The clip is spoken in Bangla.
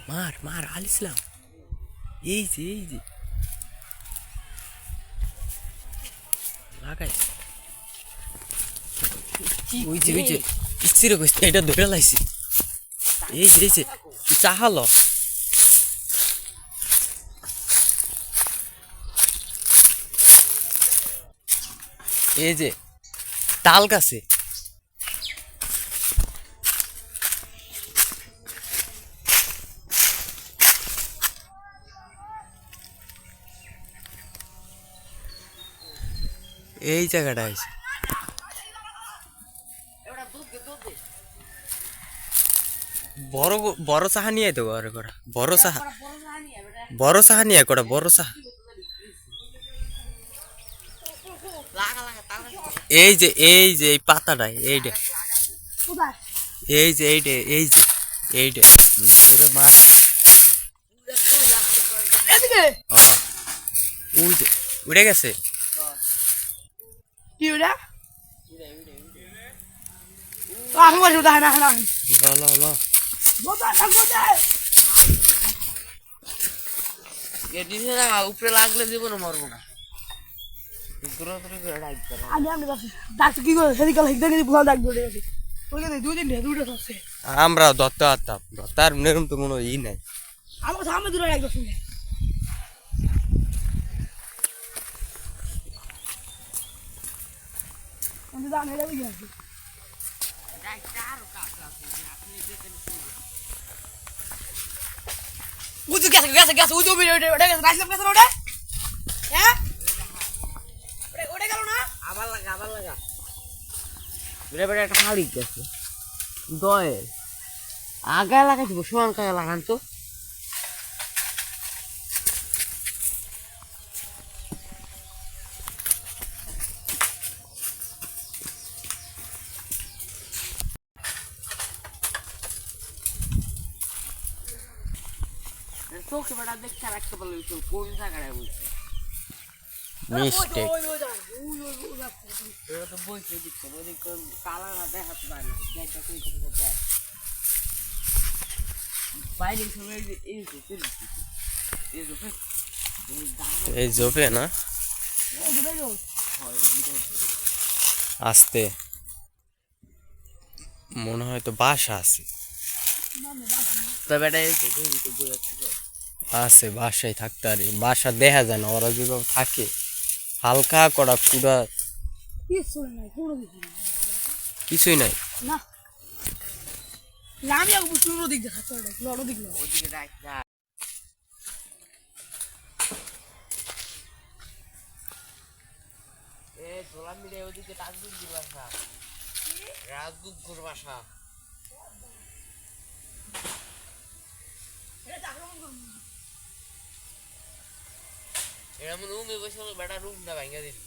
মার মার আল ইসলাম। এই যে লাগাই ওই যে ইচ্ছিরে কইছে এটা ধরে লাইছি। এই যে চাহালো এই যে তাল গাছে এই জায়গাটা আছে। বড় বড় চাহা নিয়ে দেবো আর করা বড় চাহা নিয়ে করা বড় চাহা। এই যে এই পাতাটা এইটা এইটা মাছ উড়ে গেছে। কি ওটা আমি বলি ওটা না না ল বোতা না বোতা এদিকে না উপরে লাগলে জীবনে মরবো না। দূরে করে ডাক করে আমি ডাক্তার কি করে সেদিকে লাগতে গেলে ভুল ডাক ধরে গেছে ওইখানে দুইটা আছে। আমরা ধরতে পারতাম ধরতার নেরম তো কোনো ই নাই। আমার সামনে দূরে ডাক শুনে আমি জানি এটা বুঝে আছি বুঝু গেছে ওই তো ওটা গেছে রাইসলাম গেছে ওটা হ্যাঁ ওটা গেল না আবার লাগা বেড়ে একটা হাড়ি গেছে দয়ে আগায় লাগাইছি সমান কাগে লাগান তো চোখে বেড়া দেখতে রাখতে পারলো কোন জায়গায় বলছে মিস্টেক এটা তো বইছে দিচ্ছে ওদিক কালা না দেখাতে পারে না দেখটা কই যায় বাইরে সবাই এই জোপে না আসতে মনে হয় তো বাসা আছে। তবে আছে বাসায় থাকতে আর বাসা দেখা যায় না ওরা যেভাবে থাকে হালকা করা পুরা কিছুই নাই। না আমি আগে বুঝতে ওদিক দেখাচ্ছি ওদিক ওদিকে রাখ এ গোলাম মিলে ওদিকে রাজদুগ্গুর বাসা এরা মনে রুমে বসে বেটা রুম না ভাঙ্গা দিবি